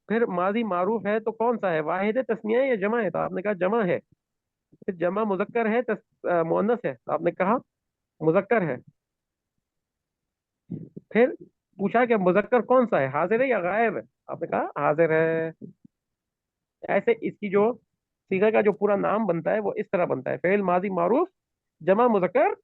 फिर माजी मारूफ है तो कौन सा है? वाहिद है, तस्निया है या जमा है? तो आपने कहा जमा है। फिर जमा मुजक्कर है, मुअन्नस है? तो आपने कहा मुजक्कर है। फिर पूछा कि मुजक्कर कौन सा है, हाजिर है या गायब है? आपने कहा हाजिर है। ऐसे इसकी जो सीगा का जो पूरा नाम बनता है वो इस तरह बनता है, फेल माजी मारूफ जमा मुजक्कर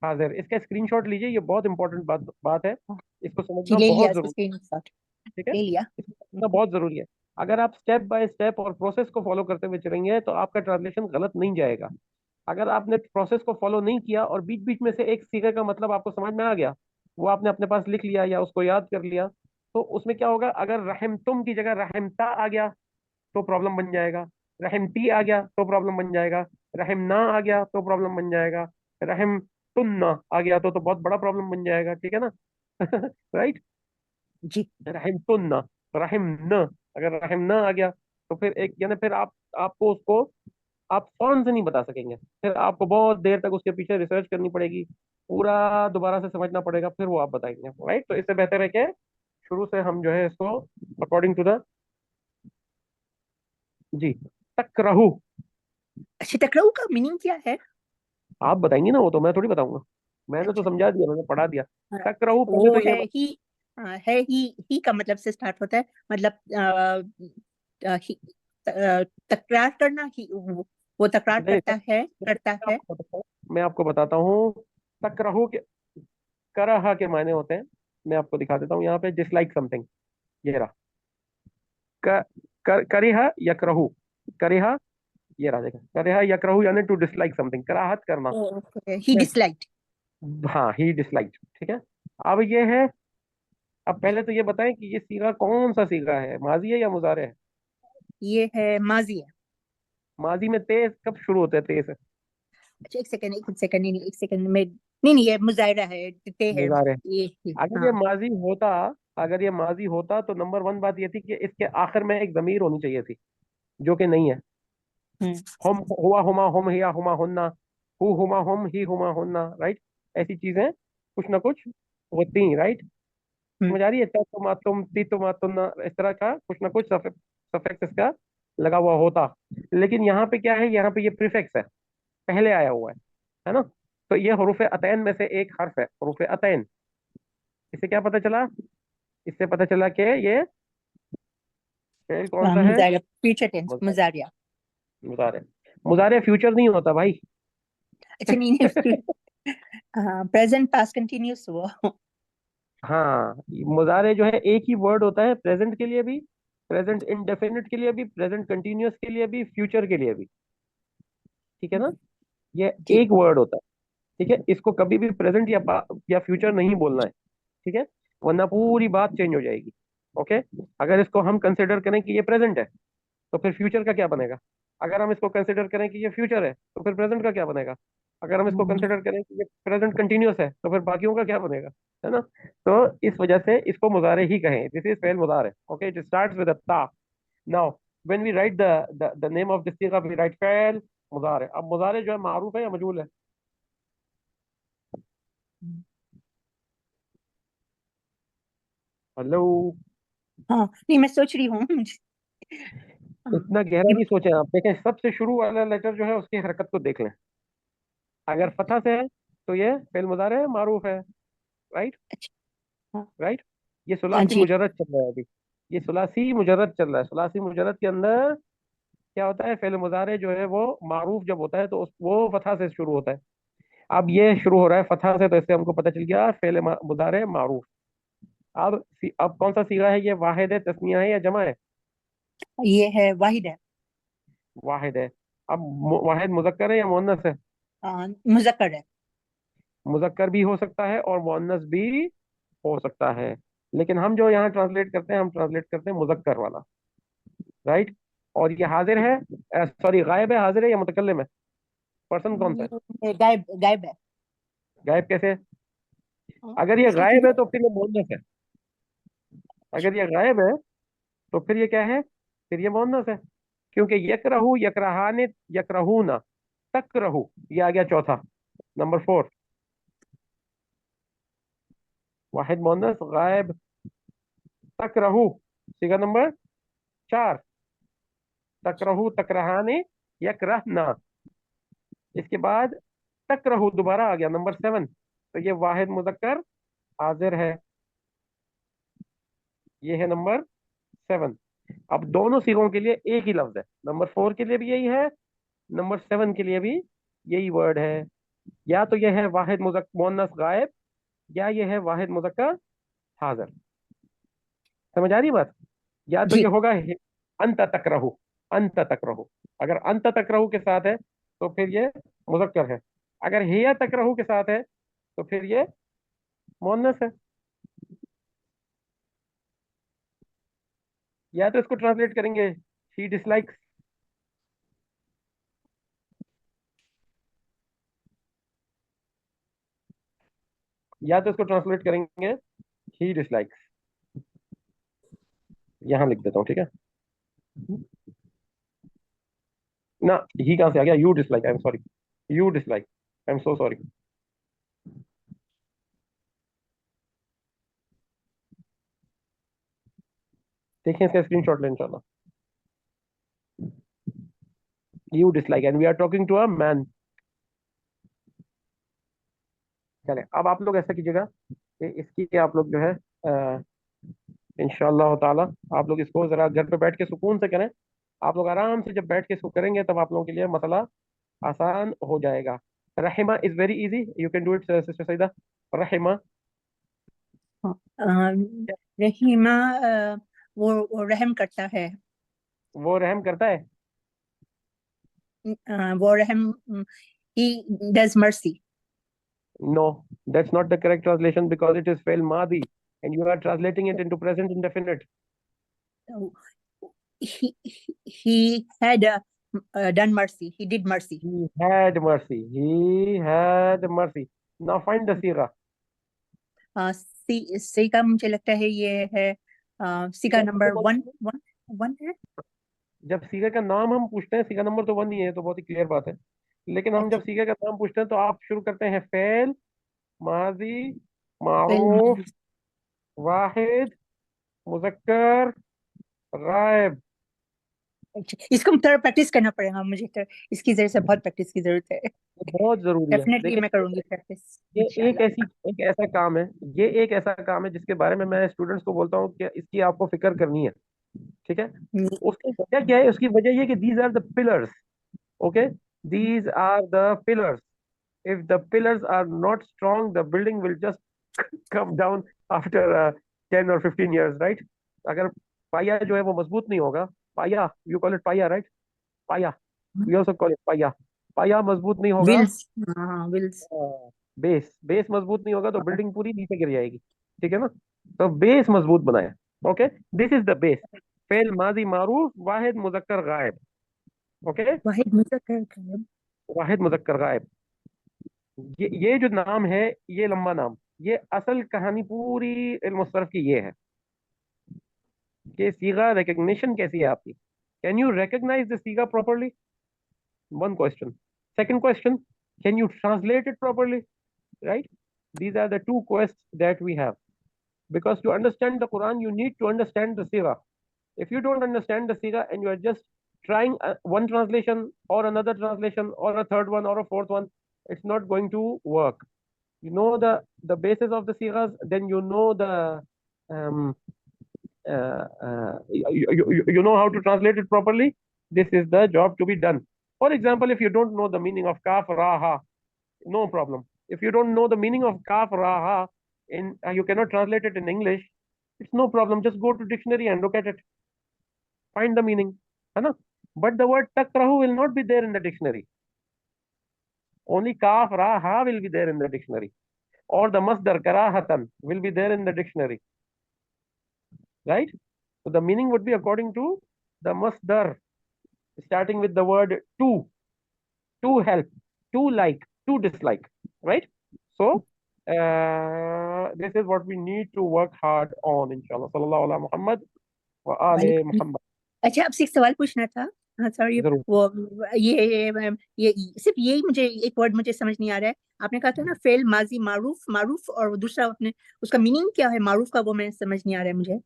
हाजिर। इसका स्क्रीनशॉट लीजिए, ये बहुत इंपॉर्टेंट बात है, इसको समझना ले लिया बहुत जरूरी है, स्क्रीनशॉट, ठीक है? ले लिया। इसको समझना बहुत जरूरी है। अगर आप स्टेप बाय स्टेप और प्रोसेस को फॉलो करते हुए चलेंगे तो आपका ट्रांसलेशन गलत नहीं जाएगा। अगर आपने प्रोसेस को फॉलो नहीं किया और बीच बीच में से एक सीगे का मतलब आपको समझ में आ गया, वो आपने अपने पास लिख लिया या उसको याद कर लिया, तो उसमें क्या होगा? अगर रहम तुम की जगह रहमता आ गया तो प्रॉब्लम बन जाएगा। रहमती आ गया तो प्रॉब्लम बन जाएगा। रहम ना आ गया तो प्रॉब्लम बन जाएगा। रहम तुम ना आ गया तो बहुत बड़ा प्रॉब्लम बन जाएगा, ठीक है ना? राइट? जी। रहिमतुन्ना, रहिमना, अगर रहिमना आ गया तो फिर एक यानी फिर आपको उसको आप फौरन से नहीं बता सकेंगे, फिर आपको बहुत देर तक उसके पीछे रिसर्च करनी पड़ेगी, पूरा दोबारा से समझना पड़ेगा, फिर वो आप बताएंगे। राइट, तो इससे बेहतर है कि शुरू से हम जो है इसको अकॉर्डिंग टू द जी तकरहू। अच्छा, टकराऊ का मीनिंग क्या है? आप बताएंगी ना, वो तो मैं थोड़ी बताऊंगा, मैंने तो अच्छा। समझा दिया, मैंने पढ़ा दिया। हाँ, तकरहू पहले वो तो ये है ही। है ही का मतलब से स्टार्ट होता है, मतलब ही, तकरार करना ही, वो तकरार नहीं, करता है। मैं आपको बताता हूँ। तकरहू के करहा के मायने होते हैं, मैं आपको दिखा देता हूँ यहाँ पे, डिसलाइक समथिंग। ये रहा, करिहा यकरहू, करिहा, ये रहा देखा, करिहा यकरहू यानी टू डिसलाइक समथिंग, कराहत करना। ओके, ही ठीक डिसलाइक्ड। है? हाँ, ही डिसलाइक। ठीक है, अब ये है, अब पहले तो ये बताएं कि ये सीगा कौन सा सीगा है, माजी है या मुजारे है? ये है माजी है। माजी में तेज कब शुरू होते हैं, तेज? अच्छा, एक सेकंड, नहीं नहीं, एक सेकंड में, नहीं नहीं, ये मुजाहिरा है, ते है। मुजारे। ये अगर ये हाँ। माजी होता, अगर ये माजी होता तो नंबर वन बात ये थी कि इसके आखिर में एक जमीर होनी चाहिए थी, जो कि नहीं है। हम्म। हम हुआ हुमा हुम हिया हुमा हुन्ना, हु हुमा हुम ही हुमा हुन्ना, राइट? ऐसी चीजें कुछ ना कुछ होती, राइट? हम्म। समझ आ रही है? तुम ती तुम तुम, इस तरह का कुछ ना कुछ सफिक्स इसका लगा हुआ होता। लेकिन यहाँ पे क्या है, यहाँ पे ये प्रीफिक्स है, पहले आया हुआ है ना? तो ये हरूफ अतैन में से एक हर्फ है, हरूफ अतैन। इससे क्या पता चला? इससे पता चला कि ये फेल कौन सा है? मुजाहिरा, फ्यूचर टेंस मुजारे। मुजाहिरा। मुजारे, मुजारे फ्यूचर नहीं होता भाई। अच्छा, नहीं नहीं, हाँ, प्रेजेंट पास्ट कंटिन्यूस हुआ। हाँ, मुजारे जो है एक ही वर्ड होता है, प्रेजेंट के लिए भी, प्रेजेंट इंडेफिनिट के लिए भी, प्रेजेंट कंटिन्यूअस के लिए भी, फ्यूचर के लिए भी। ठीक है ना? ये जी। एक वर्ड होता है। ठीक है, इसको कभी भी प्रेजेंट या फ्यूचर नहीं बोलना है। ठीक है, वरना पूरी बात चेंज हो जाएगी। ओके, अगर इसको हम कंसिडर करें कि ये प्रेजेंट है, तो फिर फ्यूचर का क्या बनेगा? अगर हम इसको कंसिडर करें कि ये फ्यूचर है, तो फिर प्रेजेंट का क्या बनेगा? अगर हम इसको कंसिडर करें कि ये प्रेजेंट कंटिन्यूअस है, तो फिर बाकियों का क्या बनेगा? है ना? तो इस वजह से इसको मुजारे ही कहें, दिस इज फेल मुजारे। Okay, it starts with a ता। Now when we write the name of this सिगा, वी राइट फेल मुजारे। अब मुजारे जो है मारूफ है या मजहूल है? हेलो? हाँ, नहीं, मैं सोच रही हूँ। हाँ, इतना गहरा नहीं सोचें आप, देखें सबसे शुरू वाला लेटर जो है उसकी हरकत को देख लें। अगर फतह से है तो ये फेल मुजारे है, मारूफ है। राइट? अच्छा। हाँ। राइट, ये सुलासी जी। मुजर्रद चल रहा है अभी, ये सुलासी मुजर्रद चल रहा है। सुलासी मुजर्रद के अंदर क्या होता है, फेल मुजारे जो है वो मारूफ जब होता है तो वो फतह से शुरू होता है। अब ये शुरू हो रहा है फतह से, तो इससे हमको पता चल गया फेल मुजारे मारूफ। अब कौन सा सीगा है ये, वाहिद है, तस्निया है या जमा है? ये है वाहिद है। वाहिद है। अब वाहिद मुजक्कर है या मुअन्नस है? मुजक्कर है। मुजक्कर भी हो सकता है और मुअन्नस भी हो सकता है, लेकिन हम जो यहाँ ट्रांसलेट करते हैं, हम ट्रांसलेट करते हैं मुजक्कर वाला। राइट, और ये हाजिर है, सॉरी गायब है, हाजिर है या मुतकल्लिम है? पर्सन कौन सा है? ये गायब गायब है। गायब कैसे है? हाँ, अगर ये इसलिए गायब क्योंकि है तो फिर ये मुअन्नस है। अगर ये गायब है तो फिर ये क्या है? फिर ये मुअन्नस है, क्योंकि यकरहू, यकरहाने, यकरहूना, तकरहू, ये आ गया चौथा, नंबर फोर। वाहिद मुअन्नस गायब, तकरहू, सिगा नंबर चार, तकरहू, तकरहाने, यकरहना। इसके बाद तकरहू दोबारा आ गया, नंबर सेवन, तो ये वाहिद मुजक्कर हाजिर है, ये है नंबर सेवन। अब दोनों सिगों के लिए एक ही लफ्ज है, नंबर फोर के लिए भी यही है, नंबर सेवन के लिए भी यही वर्ड है। या तो यह है वाहिद मुन्नस गायब, या यह है वाहिद मुजक्कर हाजिर। समझ आ रही बात? या तो ये जी। होगा अंत तकरहू, अंत तकरहू। अगर अंत तकरहू के साथ है तो फिर ये मुजक्कर है, अगर हिया तकरहू के साथ है तो फिर ये मुअन्नस है। या तो इसको ट्रांसलेट करेंगे ही डिसलाइक्स, या तो इसको ट्रांसलेट करेंगे ही डिसलाइक्स। यहाँ लिख देता हूँ, ठीक है ना। ही कहाँ से आ गया? You dislike, I am sorry, you dislike, I am so sorry. देखिए इसका स्क्रीनशॉट लें इंशाल्लाह। You dislike and we are talking to a man. चले अब आप लोग ऐसा कीजिएगा कि इसकी आप लोग जो है इंशाल्लाह ताला आप लोग इसको जरा घर पे बैठ के सुकून से करें। आप लोग आराम से जब बैठ के इसको करेंगे तब आप लोगों के लिए मसला आसान हो जाएगा। रहिमा is very easy, you can do it sister Saeeda. रहिमा, रहीमा, वो रहम करता है। वो रहम करता है। वो रहम, he does mercy. No, that's not the correct translation because it is fail madi and you are translating it into present indefinite. He had done mercy. He did mercy. He had mercy. He had mercy. Now find the sigha. सी का मुझे लगता है ये है सी का number one one one है। जब सीगा का नाम हम पूछते हैं, सीगा नंबर तो 1 ही है, तो बहुत ही क्लियर बात है। लेकिन हम जब सीगा का नाम पूछते हैं तो आप शुरू करते हैं फेल माजी मारूफ वाहिद मुजक्कर गायब। इसको थोड़ा प्रैक्टिस करना पड़ेगा मुझे, तो इसकी जरूरत से बहुत प्रैक्टिस की जरूरत है। बहुत जरूरी है। डेफिनेटली मैं करूंगी प्रैक्टिस। ये एक ऐसा काम है, ये एक ऐसा काम है जिसके बारे में मैं स्टूडेंट्स को बोलता हूँ कि इसकी आपको फिक्र करनी है, ठीक है। उसकी वजह क्या है? उसकी वजह ये कि these are the pillars, okay, these are the pillars. if the pillars are not strong, the building will just come down after 10 or 15 years, right? अगर पाया जो है वो मजबूत नहीं होगा, पाया, you call it पाया, right? पाया, we also call it पाया। पाया मजबूत नहीं होगा, विल्स, हाँ विल्स, बेस मजबूत नहीं होगा तो बिल्डिंग पूरी नीचे गिर जाएगी, ठीक है ना। तो बेस मजबूत बनाया, okay, this is the base. Fail माजी मारूफ वाहिद मुजक्कर गायब, ओके, वाहिद मुजक्कर गायब। वाहिद मुजक्कर गायब। ये जो नाम है, ये लंबा नाम, ये असल कहानी पूरी इल्म सर्फ की ये है कि सीगा रिकग्निशन कैसी है आपकी। कैन यू रिकग्नाइज द सीगा properly? One question. Second question, can you translate it properly? Right, these are the two quests that we have, because to understand the Quran you need to understand the Sigha. If you don't understand the Sigha and you are just trying one translation or another translation or a third one or a fourth one, it's not going to work. You know the basis of the sighas, then you know the um, you know how to translate it properly. This is the job to be done. For example, if you don't know the meaning of kaf ra ha, no problem. If you don't know the meaning of kaf ra ha in you cannot translate it in English, it's no problem. Just go to dictionary and look at it, find the meaning, है ना? But the word takrahu will not be there in the dictionary. Only kaf ra ha will be there in the dictionary, or the masdar karahatan will be there in the dictionary, right? So the meaning would be according to the masdar, starting with the word to help, to like, to dislike, right? So this is what we need to work hard on, inshallah। sallallahu ala Muhammad wa ali Muhammad। अच्छा, आपसे एक सवाल पूछना था। हाँ sorry, जरूर। वो ये सिर्फ यही मुझे एक वर्ड मुझे समझ नहीं आ रहा है। आपने कहा था ना फेल माजी मारूफ, मारूफ और दूसरा आपने उसका मीनिंग क्या है मारूफ का, वो मैं समझ नहीं आ रहा है मुझे।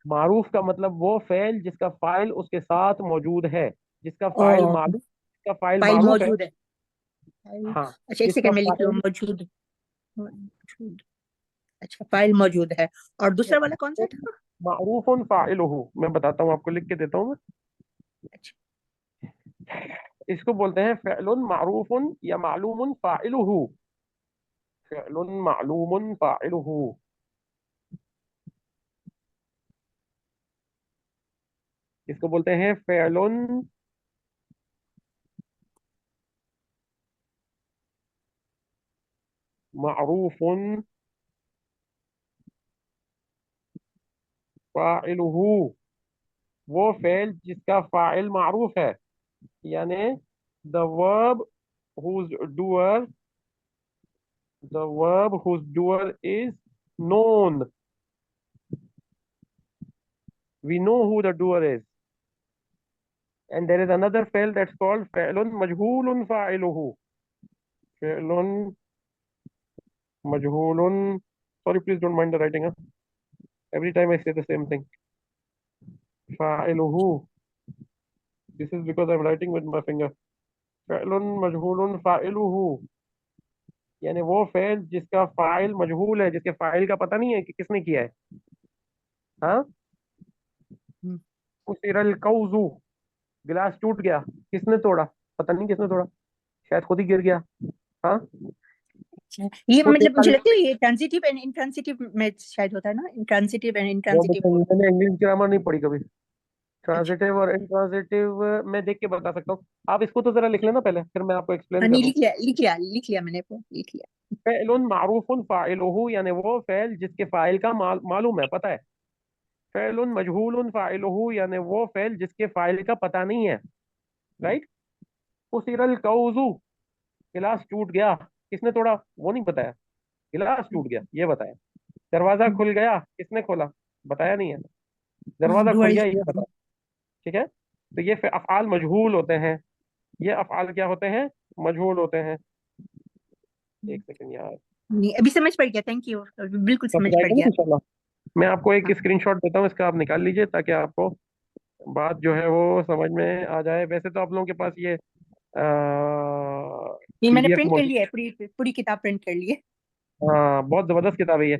मारूफ का मतलब वो फेल जिसका फाइल उसके साथ मौजूद है, जिसका फाइल मारूफ, जिसका फाइल फाइल मारूफ है। मौजूद है। हाँ, अच्छा, एक जिसका सेकंड में लिख लूँ, फाइल मौजूद मौजूद। अच्छा, फाइल मौजूद है। और दूसरा वाला कौन सा था? मारूफुन फाइलुहु, मैं बताता हूँ आपको, लिख के देता हूँ मैं। अच्छा, इसको बोलते हैं फ़िअलुन मारूफुन या मालूमुन फाइलुहु। फ़िअलुन मालूमुन फाइलुहु, इसको बोलते हैं फ़िअलुन मारूफुन फाइलुहु। वो फेल जिसका फाइल मारूफ है, यानी the verb whose doer, the verb whose doer is known, we know who the doer is. And there is another fi'l that's called fi'lun majhulun fa'iluhu. Fi'lun majhulun. Sorry, please don't mind the writing. Every time I say the same thing. Fa'iluhu. This is because I'm writing with my finger. fi'lun majhulun fa'iluhu. यानी वो fail जिसका file मजहूल है, जिसके file का पता नहीं है कि किसने किया है. हाँ, कुसिरल कौजू, गिलास टूट गया, किसने तोड़ा, पता नहीं किसने तोड़ा, शायद खुद ही गिर गया. हाँ, ये मतलब मुझे लगता है ये ट्रांजिटिव एंड इंट्रांजिटिव में शायद होता है ना, इंट्रांजिटिव एंड इंट्रांजिटिव. मैंने इंग्लिश ग्रामर नहीं पढ़ी कभी. ट्रांजिटिव और इंट्रांजिटिव मैं देख के बता सकता हूँ. आप इसको तो जरा लिख लेना पहले, फिर मैं आपको एक्सप्लेन नहीं, करूँ. लिख लिया मैंने, लिख लिया. फ़िअलुन मारूफुन फ़ाइलुहु, यानी वो फ़िल जिसके फाइल का मालूम है, पता है. फ़िअलुन मजहूलुन फ़ाइलुहु, यानी वो फ़िल जिसके फाइल का पता नहीं है. राइट. कुसिरल कौजु, गिलास टूट गया, किसने तोड़ा वो नहीं बताया, गिलास टूट गया ये बताया. दरवाजा खुल गया, किसने खोला, बताया नहीं है, दरवाजा खुल गया ये बताया. ठीक है. तो ये अफ़आल मजहूल होते हैं. ये अफ़आल क्या होते हैं, मजहूल होते हैं. एक सेकंड यार, नहीं अभी समझ पड़ गया. थैंक यू, बिल्कुल समझ पड़ गया. इंशाल्लाह. मैं आपको एक स्क्रीनशॉट देता हूँ, इसका आप निकाल लीजिए ताकि आपको बात जो है वो समझ में आ जाए. वैसे तो आप लोगों के पास ये नहीं मैंने PDF प्रिंट कर मौजूद. लिया है, पूरी किताब प्रिंट कर ली है. हाँ, बहुत जबरदस्त किताब है ये.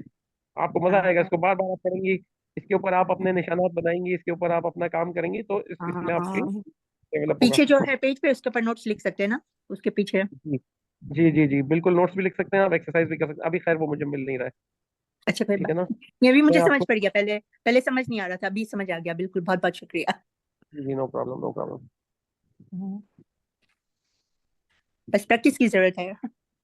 आपको मजा हाँ. आएगा, इसको बार बार आप पढ़ेंगी, इसके ऊपर आप अपने निशानात बनाएंगी, इसके ऊपर आप अपना काम करेंगी, तो इसमें आपकी डेवलप होगा. पीछे जो है पेज पे उसके ऊपर नोट्स लिख सकते हैं ना, उसके पीछे. जी जी जी, बिल्कुल नोट्स भी लिख सकते हैं आप, एक्सरसाइज भी कर सकते हैं. अभी खैर वो मुझे मिल नहीं रहा है. अच्छा कोई ठीक है बात ना. नहीं. ये भी मुझे मैं समझ आपको, पड़ गया, पहले समझ नहीं आ रहा था, अभी समझ आ गया. बिल्कुल, बहुत बहुत शुक्रिया. जी नो प्रॉब्लम, नो प्रॉब्लम. बस प्रैक्टिस की जरूरत है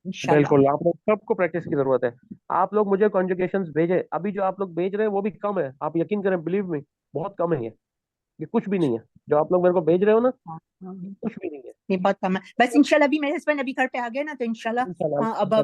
इंशाल्लाह. बिल्कुल, आप लोग सबको प्रैक्टिस की जरूरत है. आप लोग मुझे कॉन्जुगेशंस भेजे, अभी जो आप लोग भेज रहे हैं वो भी कम है. आप यकीन करें, बिलीव मी, बहुत कम है. ये कुछ भी नहीं है जो आप लोग मेरे को भेज रहे हो ना, कुछ भी नहीं है. नहीं बहुत कम है. बस इंशाल्लाह अभी मेरे हस्बैंड अभी घर पे आ गए ना, तो इंशाल्लाह इंशाल्लाह अब